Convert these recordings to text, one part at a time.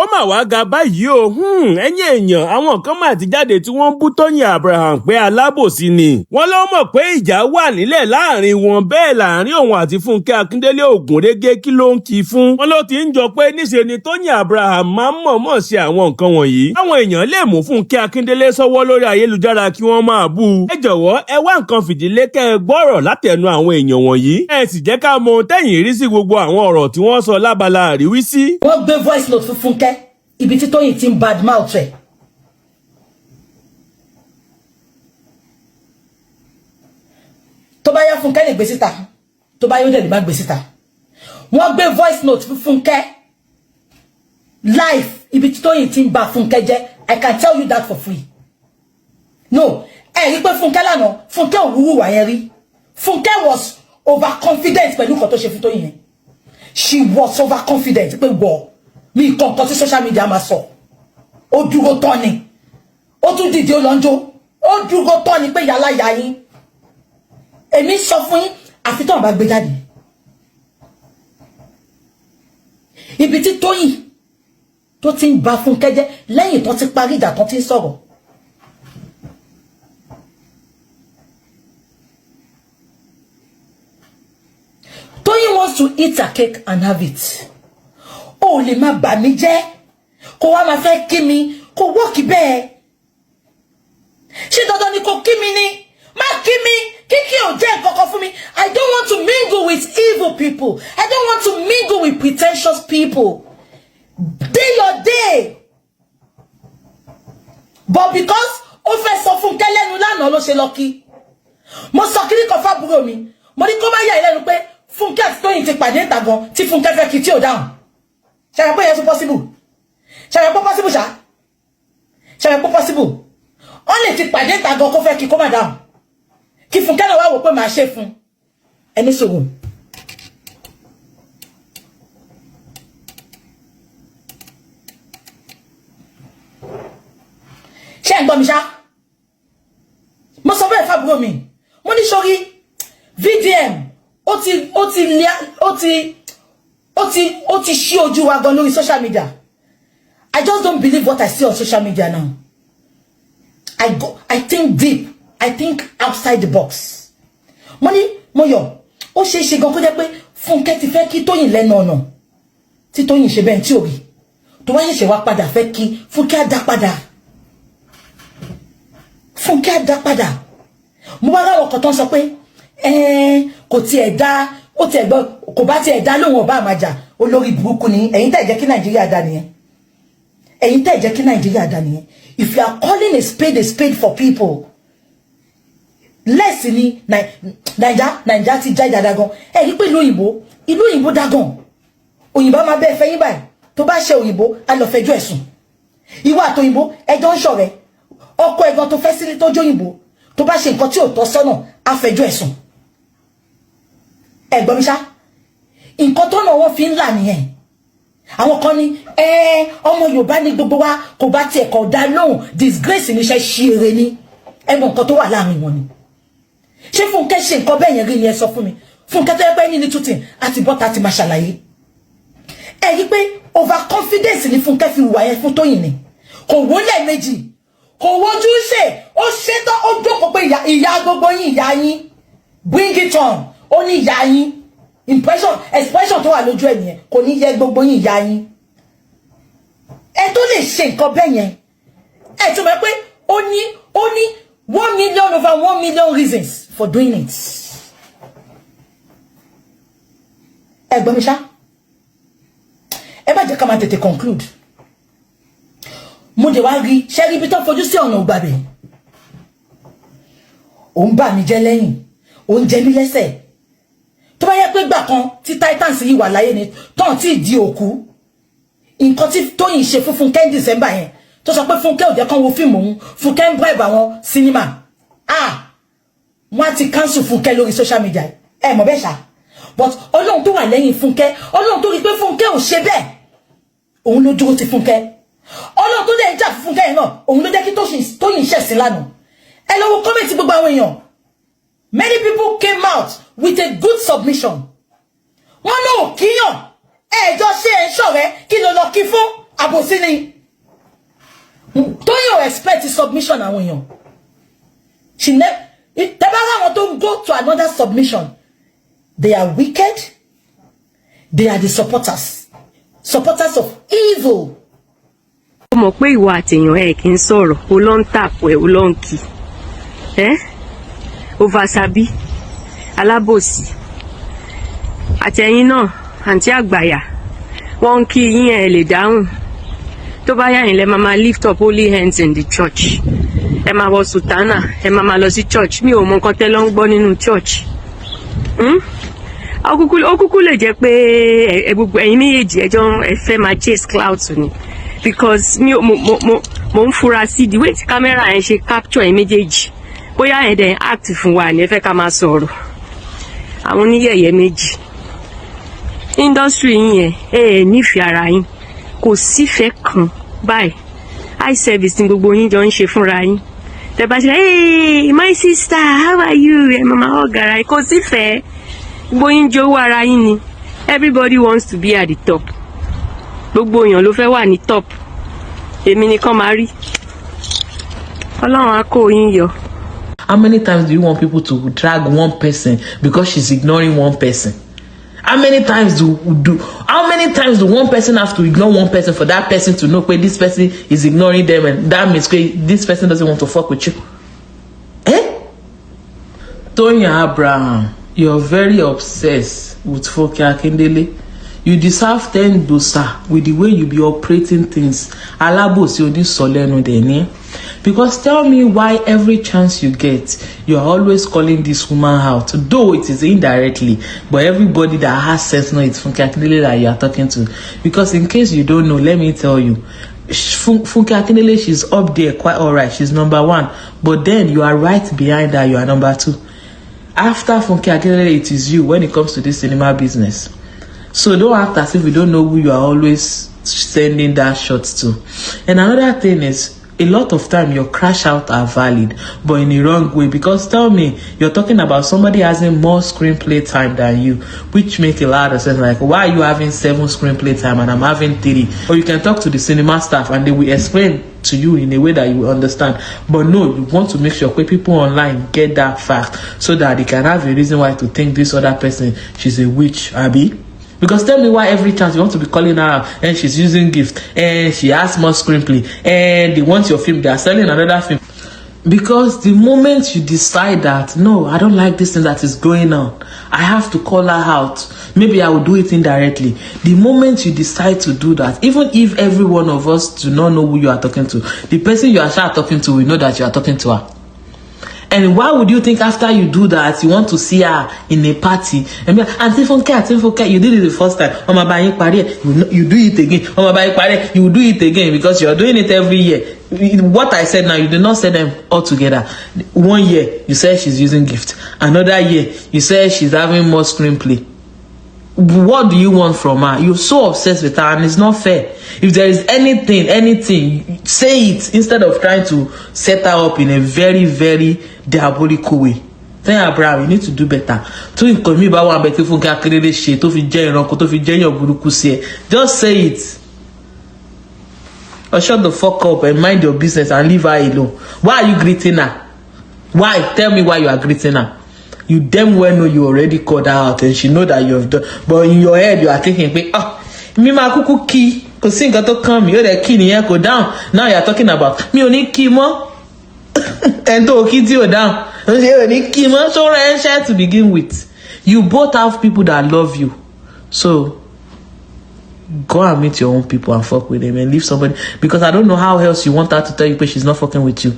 ó mà wá ga báyìí o ẹ̀yin èèyàn àwọn kan mà ti jáde tí wọ́n ń bú Tóyin Abraham pé alábòsí ni wọ́n ló mọ̀ pé ìjà wà nílẹ̀ láàrin wọn bẹ́ẹ̀ láàrin òun àti Funke Akindele Ògúnrégé kí ló ń kí fún wọn ló ti ń jọ pé níṣe ni Tóyin Abraham máa ń mọ̀ọ́mọ̀ ṣe àwọn nǹkan wọ̀nyí àwọn èèyàn lè mú Funke Akindele sọ́wọ́ lórí ayélujára kí wọ́n máa bú ẹ jọ̀wọ́ ẹ wá nǹkan fìdílé kẹ́ ẹ gbọ́rọ̀ látẹnu àwọn èèyàn wọ̀nyí ẹ sì jẹ́ ká mọ tẹ́yìn rí sí gbogbo àwọn ọ̀rọ̀ tí wọ́n sọ lábala àríwísí. wọ́n gbé voice note fún Funke ibi tí Tóyin ti ń bad mouth rẹ̀. tó bá yá Funke lè gbé síta tó bá yóò dẹ̀ lè má gbé síta. wọ́n gbé voice note fún Funke live ibi tí Tóyin ti ń ba Funke jẹ́. I can tell you that for free. No, ẹ rí pé Funke lánàá Funke ò wúwo wà yẹn rí. Funke was overconfident pẹ̀lú nǹkan tó ṣe fún Tóyin yẹn. She was overconfident pé wọ́ mi nǹkan tí social media máa sọ. Ó dúró tán ni. Ó tún dìde ó lọ́njọ́. Ó dúró tán ni pé yàrá yà yín. Èmi sọ fún yín àfi tó ń bá gbé jáde. Ibi tí Tóyin tó ti ń ba Funke jẹ́ lẹ́yìn tó ti parí ìjà tó ti ń sọ̀rọ̀. Toyin wants to eat her cake and have it. Ó lè má bà mí jẹ́. Kó wá máa fẹ́ kí mi, kó wọ́ọ̀kì bẹ́ẹ̀. Ṣé dandan ni kó kí mi ni? Má kí mi, kíkí ò jẹ́ nǹkan kan fún mi. I don't want to mingle with evil people. I don't want to mingle with pretentious people. Day your day. But because ó fẹ́ sọ Funke lẹ́nu lánàá ló ṣe lọ kí. Mo sọ kiri kan fábúrò mi. Mo ní kó má yà lẹ́nu pé Funke àti Tóyin ti pàdé ìta gan tí Funke fẹ́ kí tí ò dáhùn. Ṣé pé yẹn tún possible? Ṣé pé possible ṣá? Ṣé pé possible? Ó lè ti pàdé ìta gan kó fẹ́ kí kó má dáhùn. Kí Funke náà wá wò pé máa ṣe fún. Ẹni sọ̀rọ̀. Ṣé ń gbọ́ mi ṣá? Mo sọ bẹ́ẹ̀ fábúrò mi. Mo ní sórí VDM ó ti ṣí ojú wa gan lórí social media. I just don't believe what I see on social media now. I think deep. I think outside the box. Money, Moyo, ó ṣe é ṣe gan kó jẹ́ pé Funke ti fẹ́ kí Tóyin lẹ́nu ọ̀nà. Tí Tóyin ṣe bẹ́ẹ̀ tí ò rí. Tó wá ṣẹ̀ṣẹ̀ wá padà fẹ́ kí Funke á dá padà. Funke á dá padà. Mo bá ráwọ̀ kan tán sọ pé kò tiẹ̀ dá ó tiẹ̀ gbọ́ kò bá tiẹ̀ dá lóhùn ọba àmàjà olórí burúkú ni ẹ̀yin tẹ́ jẹ́ kí Nàìjíríà dá nìyẹn. Ẹ̀yin tẹ́ jẹ́ kí Nàìjíríà dá nìyẹn. If you are calling a spade for people, less ni Naija ti já ìdàdàgan ẹ rí pé ìlú òyìnbó dágan òyìnbó máa bẹ́ẹ̀ fẹ́ yín báyìí tó bá ṣe òyìnbó á lọ fẹjọ́ ẹ̀sùn ìwọ àtòyìnbó ẹjọ́ ń ṣọ̀rẹ́ ọkọ ẹ̀gbọ́n tó fẹ́ sílé tó jóyìnbó tó bá ṣe nǹkan tí ò tọ́ sọ́nà á fẹjọ́ ẹ̀sùn ẹ̀gbọ́n mi ṣá nǹkan tó náà wọ́n fi ń là nìyẹn àwọn kan ní ọmọ Yorùbá ní gbogbo wa kò bá tiẹ̀ kọ̀ dá lóhùn disgrace níṣẹ́ ṣí eré ní ẹ̀mọ nǹkan tó wà láàrin wọn ni ṣé Funke ṣe nǹkan bẹ́ẹ̀ yẹn rí ni ẹ sọ fún mi Funke tó yẹ pé ní tuntun àti bọ́ta ti máa ṣàlàyé ẹ rí pé over confidence ni Funke fi wà yẹn fún Tóyin ni kò wọlé méjì kò wojú ṣe ó ṣetán ó jókòó pé ìyá gbogbo yín ìyá yín bring it on ó ní ìyá yín expression tó wà lójú ẹ nìyẹn kò ní yẹ gbogbo yín ìyá yín ẹ tó lè ṣe nǹkan bẹ́ẹ̀ yẹn ẹ tó mọ̀ pé ó ní 1 million over 1 million reasons for doing it. Ẹ gbọ́ mi ṣá. Ẹ bá jẹ́ ká máa tètè conclude. Mo dé wá rí ṣẹ́rí ibi tó fojú sí ọ̀nà ògbàbẹ̀. Ó ń bà mí jẹ́ lẹ́yìn. Ó ń jẹ mí lẹ́sẹ̀. Tó bá yẹ pé gbà kan tí Titans yìí wà láyé ni tán tí di òkú. Nǹkan tí Tóyin ṣe fún Funke December yẹn. Tó sọ pé Funke ò jẹ́ kán wo fíìmù òun Funke ń bribe àwọn cinema wọ́n ti cancel Funke lórí social media ẹ mọ̀ bẹ́ẹ̀ ṣá but Ọlọ́run tó wà lẹ́yìn Funke Ọlọ́run tó rí pé Funke ò ṣe bẹ́ẹ̀ òun ló dúró ti Funke Ọlọ́run tó dẹ̀ ń jà fún Funke yẹn náà òun ló jẹ́ kí Tóyin ṣẹ̀sìn lánàá ẹ lọ wo comment gbogbo àwọn èèyàn many people came out with a good submission wọ́n náà kíyàn ẹ̀jọ́ ṣe ẹ̀ ń ṣọ̀rẹ́ kí ló lọ kí fún Àbòsí ni. Don't you expect submission Àwọn Eyan? She never. Tebara don't go to another submission. They are wicked. They are the supporters of evil. Mo pé ìwà àtẹ̀yàn ẹ̀ kì í sọ̀rọ̀, ó lọ ń tàpọ̀ ẹ̀, ó lọ ń kì. Oversabi, Alabosi. Àtẹ̀yìn náà, àǹtí àgbàyà, wọ́n ń kí yín ẹ̀ lè dáhùn. Tó bá yá yín lẹ máa lift up holy hands in the church. Ẹ máa wọ sùtánà, ẹ máa lọ sí church. Mi ò mọ nǹkan tẹ́ lọ ń gbọ́ nínú church. Ó kúkú lè jẹ́ pé ẹ̀yin méjèèjì ẹjọ́ ẹ fẹ́ máa chase clouds ni. Because mo ń fura sí the way tí camera yẹn ṣe capture ẹ̀yin méjèèjì. Bóyá ẹ̀ dẹ̀ act fún wa ni ẹ fẹ́ ká máa sọ̀rọ̀. Àwọn oníyẹ̀yẹ́ méjì. Industry yín yẹn, nífẹ̀ẹ́ ara yín. Kò sífẹ̀ẹ́ kan báyìí. Eye service ni gbogbo yín jọ ń ṣe fúnra yín. Tẹ́ bá ṣe, hey, my sister, how are you? Ẹ máa ọ̀gàrà yín. Kò sífẹ̀ẹ́. Gbogbo yín jowó ara yín ni. Everybody wants to be at the top. Gbogbo èèyàn ló fẹ́ wà ní top. Èmi nìkan máa rí. Ọlọ́run á kó yín yọ. How many times do you want people to drag one person because she's ignoring one person? How many times do one person have to ignore one person for that person to know this person is ignoring them, and that means this person doesn't want to fuck with you? Toyin Abraham, you're very obsessed with Funke Akindele. You deserve 10 dosa with the way you be operating things. Alabosi oni solenu deni. Because tell me why every chance you get, you are always calling this woman out. Though it is indirectly, but everybody that has sense knows it's Funke Akindele that you are talking to. Because in case you don't know, let me tell you, Funke Akindele, she's up there quite alright. She's number 1. But then you are right behind her, you are number 2. After Funke Akindele, it is you when it comes to this cinema business. So don't act as if we don't know who you are always sending that shot to. And another thing is, a lot of time your crash out are valid, but in the wrong way. Because tell me, you're talking about somebody having more screenplay time than you, which make a lot of sense. Like, why are you having 7 screenplay time and I'm having 3? Or you can talk to the cinema staff and they will explain to you in a way that you will understand. But no, you want to make sure people online get that fact so that they can have a reason why to think this other person, she's a witch, Abby. Because tell me why every chance you want to be calling her out and she's using gift and she has more screenplay and they want your film, they are selling another film. Because the moment you decide that, no, I don't like this thing that is going on, I have to call her out, maybe I will do it indirectly. The moment you decide to do that, even if every one of us do not know who you are talking to, the person you are talking to will know that you are talking to her. And why would you think after you do that, you want to see her in a party? And be like, Auntie Funke, you did it the first time. You do it again. You do it again because you're doing it every year. What I said now, you did not say them all together. 1 year, you said she's using gift. Another year, you said she's having more screenplay. What do you want from her? You're so obsessed with her and it's not fair. If there is anything, say it instead of trying to set her up in a very, very diabolical way. Toyin Abraham, you need to do better. Toyin call me about one better Funke Akindele shit. To fi jẹ́ ìranko, to fi jẹ́ buruku sí. Just say it. Or shut the fuck up and mind your business and leave her alone. Why are you greeting her? Why? Tell me why you are greeting her. You damn well know you already called her out and she know that you have done. But in your head, you are thinking, mi ma kuku key. Because things got to come, you're the key in go down. Now you're talking about me only key more. And to key you down. You only key more. So share to begin with. You both have people that love you. So go and meet your own people and fuck with them and leave somebody. Because I don't know how else you want her to tell you, but she's not fucking with you.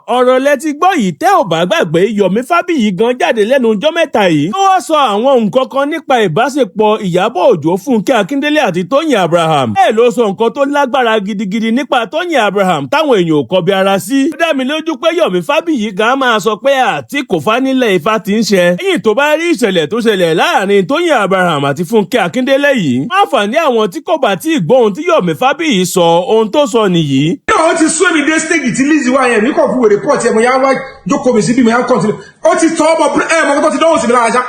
Ọ̀rọ̀ lẹ́tí gbọ́ yìí tẹ́ ò bá gbàgbé Yomi Fábíyì gan jáde lẹ́nu ọjọ́ mẹ́ta yìí. Ó wá sọ àwọn nǹkan kan nípa ìbáṣepọ̀ Ìyábọ̀ Òjó, Funke Akindele àti Toyin Abraham. Bẹ́ẹ̀ ló sọ nǹkan tó lágbára gidigidi nípa Toyin Abraham táwọn èèyàn ò kọbi ara sí. Ó dá mi lójú pé Yomi Fábíyì gan máa sọ pé àti kò fá nílẹ̀ Ifá ti ń ṣe. Lẹ́yìn tó bá rí ìṣẹ̀lẹ̀ tó ṣẹlẹ̀ láàrin Toyin Abraham àti Funke Akindele yìí. Àǹfààní àwọn tí kò bá tí ì gbọ́ ohun tí Yomi Fábíyì sọ, ohun tó sọ nìyí. Ó ti sún èmi dé stage tí Lizzy wá yẹn mi kàn fún wèrè pọ̀ tí ẹ̀ mo yá wá jókòó mi síbí mo yá kọ́ntínú. Ó ti tọ́ ọmọ mọ̀ tó ti dánwò sí mi lára ṣá.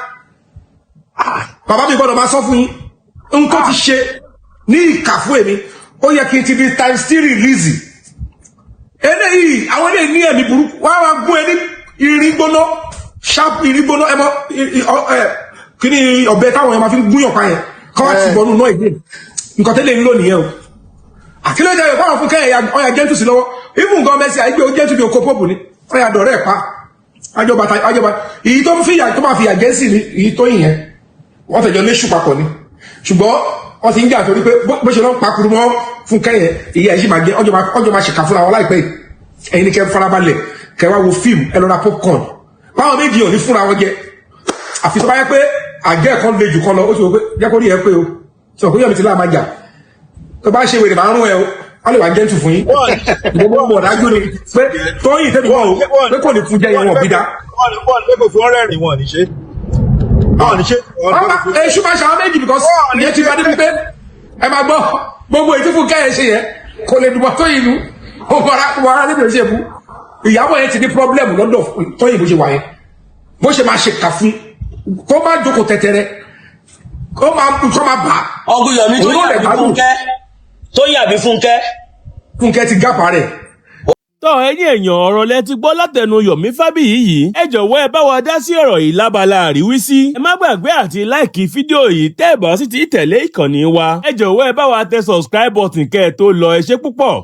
Bàbá mi gbọ́dọ̀ máa sọ fún yín. Nǹkan ti ṣe ní ìkà fún èmi. ó yẹ kí n ti di times 3 release eléyìí àwọn eléyìí ní ẹ̀mí burúkú wọ́n á wá gún ẹni irin gbóná sharp irin gbóná ẹmọ kí ni ọ̀bẹ táwọn ẹ̀ máa fi ń gúnyàn pa yẹn kọ́ wá ti bọ̀nù náà ìgbé nǹkan tẹ́lẹ̀ ń lò nìyẹn o àkílódé yóò fáwọn Fúnkẹ́ ọ̀yà jẹ́ntù sí lọ́wọ́ even gan Mercy àìgbé ó jẹ́ntù bí okó pọ́pù ni ọ̀yà dọ̀rẹ́ ẹ̀ pa àjọba èyí tó máa fi àjẹ́ sí ni èyí tó yìnyẹn wọ́n tẹ̀jọ́ léṣù papọ̀ ni ṣùgbọ́n wọ́n ti ń jà torí pé bó ṣe lọ́n pakuru mọ́ Fúnkẹ́ yẹn ìyá ẹ̀ sì máa jẹ́ ọjọ́ máa ṣèkà fúnra wọn láìpẹ́ ẹ̀yin ni kẹ́ farabalẹ̀ kẹ́ wá wo fíìmù ẹ lọ ra popcorn báwọn méjì ò ní fúnra wọn jẹ àfi tó bá yẹ pé àjẹ́ ẹ̀kan le jù kan lọ ó sì wọ pé jẹ́ kó rí ẹ pé o sọ pé yọ̀mí ti láà máa jà tó bá ṣe wèrè máa rún ẹ o wọ́n lè wá jẹ́ntù fún yín ìgbogbo ọmọ ọ̀dájú ni pé Tóyìn tẹ́bi wọ́n o pé kò ní fún jẹ́ yẹn wọ́n bí dá. wọ́n lè kó fún ọ̀rẹ́ rìn wọ́n ní ṣe. èṣù máa ṣàwọn méjì because ìyẹn ti bá débi pé ẹ máa gbọ́ gbogbo ètò fún kẹ́yẹ ṣe yẹn kò lè dùbọ̀ Tóyìn nu ó wàrà níbi ìṣe fún ìyàwó yẹn ti ní problem lọ́dọ̀ Tóyìn bó ṣe wà yẹn bó ṣe máa ṣe kà fún kó má jókòó tẹ̀tẹ̀rẹ̀ kó má bà á. ọgùn Yomi tó yàbí Fúnkẹ́ Fúnkẹ́ ti gápa rẹ̀. tọ́ ẹ̀yin èèyàn ọ̀rọ̀ lẹ ti gbọ́ látẹnu Yomi Fábíyì yìí ẹ jọ̀wọ́ ẹ bá wa dá sí ọ̀rọ̀ yìí lábala àríwísí ẹ má gbàgbé àti láìkì fídíò yìí tẹ́ ẹ bá sì ti tẹ̀lé ìkànnì wa ẹ jọ̀wọ́ ẹ bá wa tẹ subscribe button kẹ́ ẹ tó lọ ẹ ṣé púpọ̀.